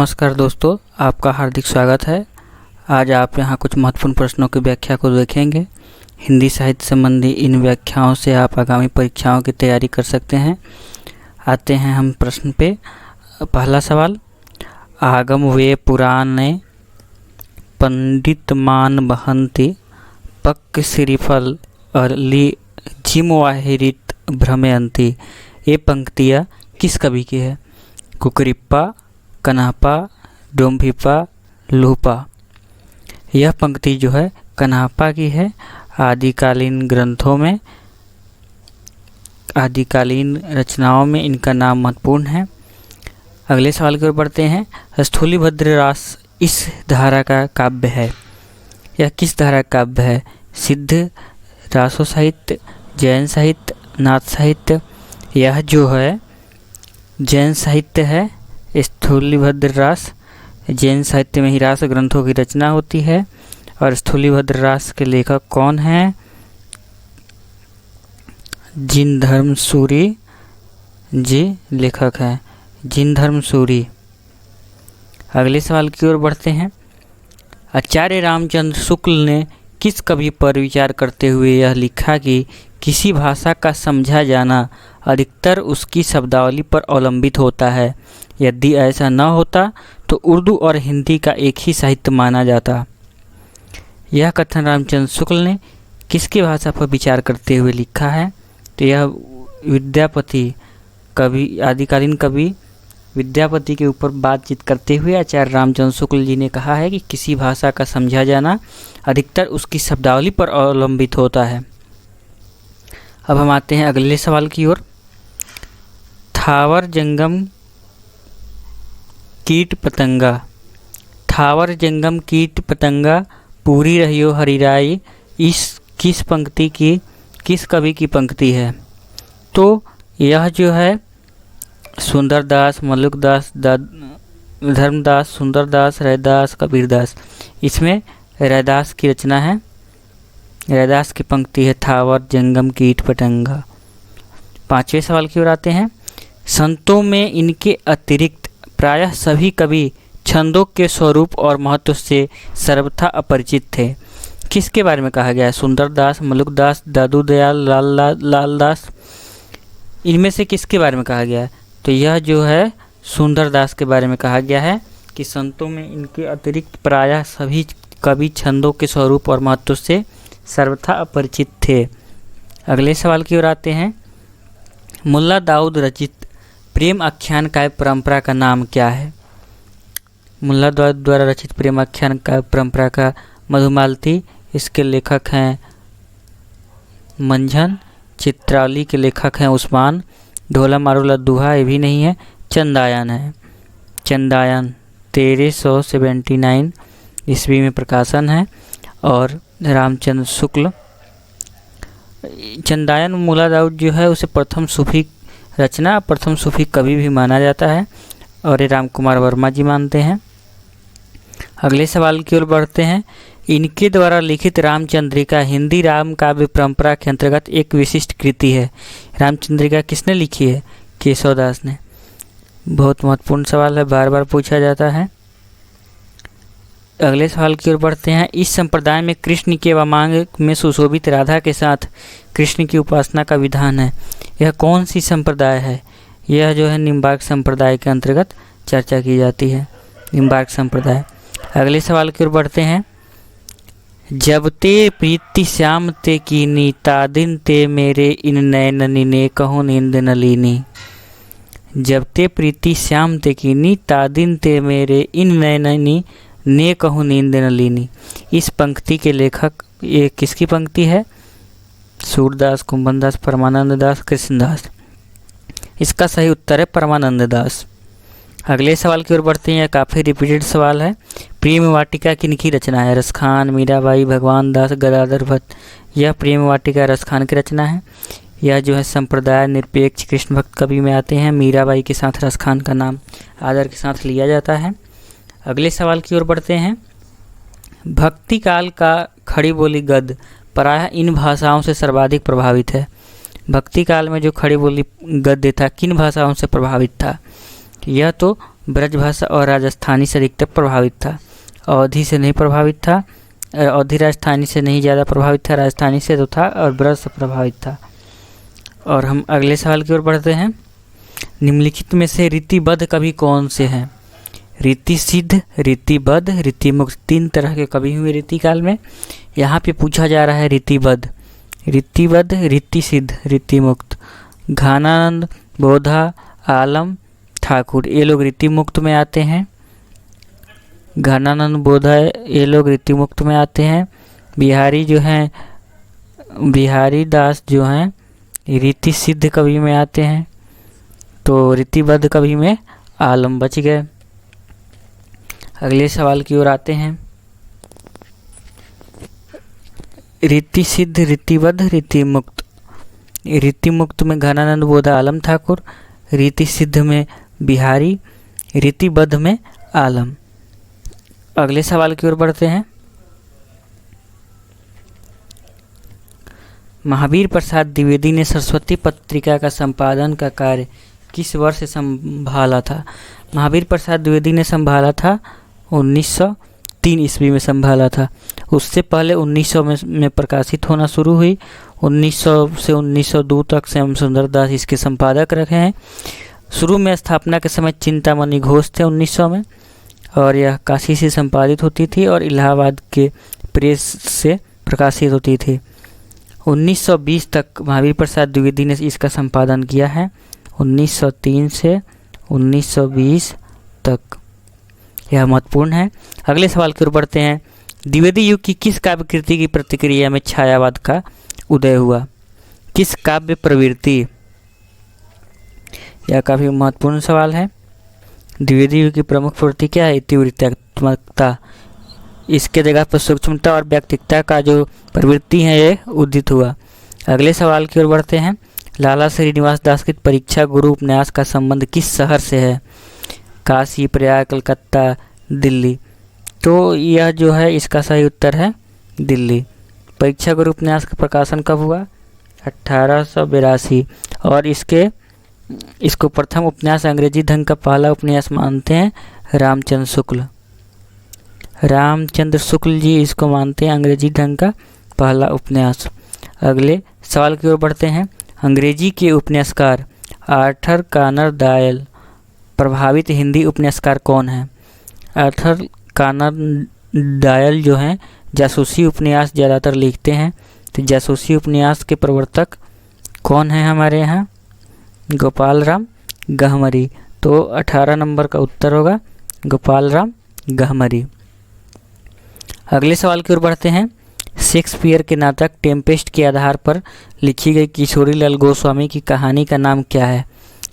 नमस्कार दोस्तों, आपका हार्दिक स्वागत है। आज आप यहां कुछ महत्वपूर्ण प्रश्नों की व्याख्या को देखेंगे। हिंदी साहित्य संबंधी इन व्याख्याओं से आप आगामी परीक्षाओं की तैयारी कर सकते हैं। आते हैं हम प्रश्न पे। पहला सवाल, आगम वे पुराणे पंडित मान बहंती पक्क श्रीफल अली जिमवाहिरित भ्रमयंती। ये पंक्तियाँ किस कवि की है? कुकरिप्पा, कन्हप्पा, डोम्भिप्पा, लूपा। यह पंक्ति जो है कन्हप्पा की है। आदिकालीन ग्रंथों में, आदिकालीन रचनाओं में इनका नाम महत्वपूर्ण है। अगले सवाल की ओर बढ़ते हैं। स्थूलिभद्र रास इस धारा का काव्य है। यह किस धारा का काव्य है? सिद्ध, रासो साहित्य, जैन साहित्य, नाथ साहित्य। यह जो है जैन साहित्य है। स्थूलिभद्र रास जैन साहित्य में ही रास ग्रंथों की रचना होती है। और स्थूलिभद्र रास के लेखक कौन हैं? जिनधर्म सूरी जी लेखक हैं, जिनधर्म सूरी। अगले सवाल की ओर बढ़ते हैं। आचार्य रामचंद्र शुक्ल ने किस कवि पर विचार करते हुए यह लिखा कि किसी भाषा का समझा जाना अधिकतर उसकी शब्दावली पर अवलंबित होता है। यदि ऐसा न होता तो उर्दू और हिंदी का एक ही साहित्य माना जाता। यह कथन रामचंद्र शुक्ल ने किसकी भाषा पर विचार करते हुए लिखा है? तो यह विद्यापति कवि, आदिकालीन कवि विद्यापति के ऊपर बातचीत करते हुए आचार्य रामचंद्र शुक्ल जी ने कहा है कि किसी भाषा का समझा जाना अधिकतर उसकी शब्दावली पर अवलंबित होता है। अब हम आते हैं अगले सवाल की ओर। थावर जंगम कीट पतंगा। थावर जंगम कीट पतंगा पूरी रहियो हरिराई। इस किस पंक्ति की, किस कवि की पंक्ति है? तो यह जो है सुंदरदास, मल्लिकदास, धर्मदास, सुंदरदास, रैदास, कबीरदास। इसमें रैदास की रचना है। रैदास की पंक्ति है थावर जंगम कीट पतंगा। पांचवें सवाल की ओर आते हैं। संतों में इनके अतिरिक्त प्रायः सभी कवि छंदों के स्वरूप और महत्व से सर्वथा अपरिचित थे। किसके बारे में कहा गया है? सुंदरदास, मल्लिकदास, दादू दयाल, लालदास। इनमें से किसके बारे में कहा गया है? तो यह जो है सुंदरदास के बारे में कहा गया है कि संतों में इनके अतिरिक्त प्रायः सभी कवि छंदों के स्वरूप और महत्व से सर्वथा अपरिचित थे। अगले सवाल की ओर आते हैं। मुल्ला दाऊद रचित प्रेम आख्यान काव्य परंपरा का नाम क्या है? मुल्ला दाऊद द्वारा रचित प्रेम आख्यान काव्य परंपरा का मधुमालती। इसके लेखक हैं मंझन। चित्रावली के लेखक हैं उस्मान। ढोला मारूला दुहा ये भी नहीं है, चंदायन है। चंदायन 1379 ईस्वी में प्रकाशन है। और रामचंद्र शुक्ल, चंदायन मुल्ला दाऊद जो है उसे प्रथम सूफी रचना, प्रथम सूफी कवि भी माना जाता है। और ये राम कुमार वर्मा जी मानते हैं। अगले सवाल की ओर बढ़ते हैं। इनके द्वारा लिखित रामचंद्रिका हिंदी राम काव्य परंपरा के अंतर्गत एक विशिष्ट कृति है। रामचंद्रिका किसने लिखी है? केशवदास ने। बहुत महत्वपूर्ण सवाल है, बार बार पूछा जाता है। अगले सवाल की ओर बढ़ते हैं। इस संप्रदाय में कृष्ण के वामांग में सुशोभित राधा के साथ कृष्ण की उपासना का विधान है। यह कौन सी संप्रदाय है? यह जो है निम्बार्क संप्रदाय के अंतर्गत चर्चा की जाती है, निम्बार्क संप्रदाय। अगले सवाल की ओर बढ़ते हैं। जब ते प्रीति श्याम ते कीनी तादिन ते मेरे इन नैननी ने कहूँ नींद न लीनी। जब ते प्रीति श्याम ते कीनी तादिन ते मेरे इन नैननी ने कहूँ नींद न लीनी। इस पंक्ति के लेखक, ये किसकी पंक्ति है? सूरदास, कुंभनदास, परमानंद दास, कृष्णदास। इसका सही उत्तर है परमानंद दास। अगले सवाल की ओर बढ़ते हैं। काफ़ी रिपीटेड सवाल है। प्रेम वाटिका किनकी रचना है? रसखान, मीराबाई, भगवान दास, गदाधर भट्ट। यह प्रेम वाटिका रसखान की रचना है। यह जो है संप्रदाय निरपेक्ष कृष्ण भक्त कवि में आते हैं। मीराबाई के साथ रसखान का नाम आदर के साथ लिया जाता है। अगले सवाल की ओर बढ़ते हैं। भक्ति काल का खड़ी बोली गद्य प्रायः इन भाषाओं से सर्वाधिक प्रभावित है। भक्ति काल में जो खड़ी बोली गद्य था किन भाषाओं से प्रभावित था? यह तो ब्रजभाषा और राजस्थानी से अधिकतर प्रभावित था। अवधी से नहीं प्रभावित था, अवधी राजस्थानी से नहीं ज़्यादा प्रभावित था, राजस्थानी से तो था और ब्रज से प्रभावित था। और हम अगले सवाल की ओर बढ़ते हैं। निम्नलिखित में से रीतिबद्ध कवि कौन से हैं? रीति सिद्ध, रीतिबद्ध, रीतिमुक्त, 3 तरह के कवि हुए रीतिकाल में। यहाँ पे पूछा जा रहा है रीतिबद्ध, रीतिबद्ध, रीति सिद्ध, रीतिमुक्त। घानानंद, बोधा, आलम, ठाकुर, ये लोग रीतिमुक्त में आते हैं। घानानंद, बोधा, ये लोग रीतिमुक्त में आते हैं। बिहारी जो हैं, बिहारी दास जो हैं रीति सिद्ध कवि में आते हैं। तो रीतिबद्ध कवि में आलम बच गए। अगले सवाल की ओर आते हैं। रीति सिद्ध, रीतिबद्ध, रीतिमुक्त। रीतिमुक्त में घनानंद, बोधा, आलम, ठाकुर। रीति सिद्ध में बिहारी, रीतिबद्ध में आलम। अगले सवाल की ओर बढ़ते हैं। महावीर प्रसाद द्विवेदी ने सरस्वती पत्रिका का संपादन का कार्य किस वर्ष संभाला था? महावीर प्रसाद द्विवेदी ने संभाला था 1903 ईस्वी में संभाला था। उससे पहले 1900 में प्रकाशित होना शुरू हुई। 1900 से 1902 तक श्याम सुंदर दास इसके संपादक रहे हैं। शुरू में स्थापना के समय चिंतामणि घोष थे 1900 में, और यह काशी से संपादित होती थी और इलाहाबाद के प्रेस से प्रकाशित होती थी। 1920 तक महावीर प्रसाद द्विवेदी ने इसका संपादन किया है, 1903 से 1920 तक। यह महत्वपूर्ण है। अगले सवाल की ओर बढ़ते हैं। द्विवेदी युग की किस काव्य कृति की प्रतिक्रिया में छायावाद का उदय हुआ? किस काव्य प्रवृत्ति? यह काफी महत्वपूर्ण सवाल है। द्विवेदी युग की प्रमुख प्रवृत्ति क्या है? तीव्रतात्मकता। इसके जगह पर सूक्ष्मता और व्यक्तिकता का जो प्रवृत्ति है ये उदित हुआ। अगले सवाल की ओर बढ़ते हैं। लाला श्रीनिवास दास की परीक्षा गुरु उपन्यास का संबंध किस शहर से है? काशी, प्रयाग, कलकत्ता, दिल्ली। तो यह जो है इसका सही उत्तर है दिल्ली। परीक्षा गुरु उपन्यास का प्रकाशन कब हुआ? 1882। और इसको प्रथम उपन्यास अंग्रेजी ढंग का पहला उपन्यास मानते हैं रामचंद्र शुक्ल। रामचंद्र शुक्ल जी इसको मानते हैं अंग्रेजी ढंग का पहला उपन्यास। अगले सवाल की ओर बढ़ते हैं। अंग्रेजी के उपन्यासकार आर्थर कॉनर डॉयल प्रभावित हिंदी उपन्यासकार कौन है? आर्थर कॉनर डॉयल जो हैं जासूसी उपन्यास ज़्यादातर लिखते हैं। तो जासूसी उपन्यास के प्रवर्तक कौन है हमारे यहाँ? गोपाल राम गहमरी। तो 18 नंबर का उत्तर होगा गोपाल राम गहमरी। अगले सवाल की ओर बढ़ते हैं। शेक्सपियर के नाटक टेम्पेस्ट के आधार पर लिखी गई किशोरीलाल गोस्वामी की कहानी का नाम क्या है?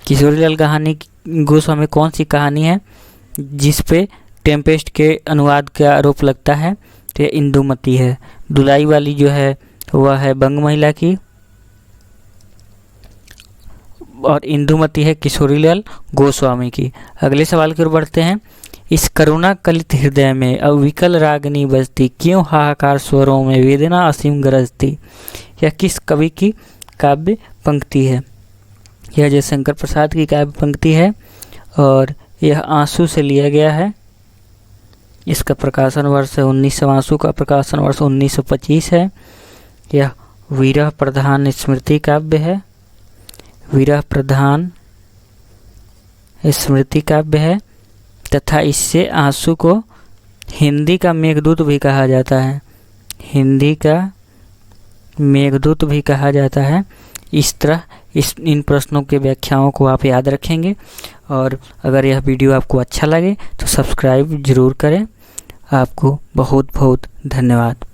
किशोरीलाल गोस्वामी कौन सी कहानी है जिस पे टेम्पेस्ट के अनुवाद का आरोप लगता है? तो यह इंदुमती है। दुलाई वाली जो है वह है बंग महिला की, और इंदुमती है किशोरीलाल गोस्वामी की। अगले सवाल की ओर बढ़ते हैं। इस करुणा कलित हृदय में अविकल रागनी बजती, क्यों हाहाकार स्वरों में वेदना असीम गरजती? यह किस कवि की काव्य पंक्ति है? यह जयशंकर प्रसाद की काव्य पंक्ति है और यह आंसू से लिया गया है। इसका प्रकाशन वर्ष है 1900, आंसू का प्रकाशन वर्ष 1925 है। यह विरह प्रधान स्मृति काव्य है, विरह प्रधान स्मृति काव्य है, तथा इससे आंसू को हिंदी का मेघदूत भी कहा जाता है। हिंदी का मेघदूत भी कहा जाता है। इस तरह इन प्रश्नों के व्याख्याओं को आप याद रखेंगे, और अगर यह वीडियो आपको अच्छा लगे तो सब्सक्राइब ज़रूर करें। आपको बहुत बहुत धन्यवाद।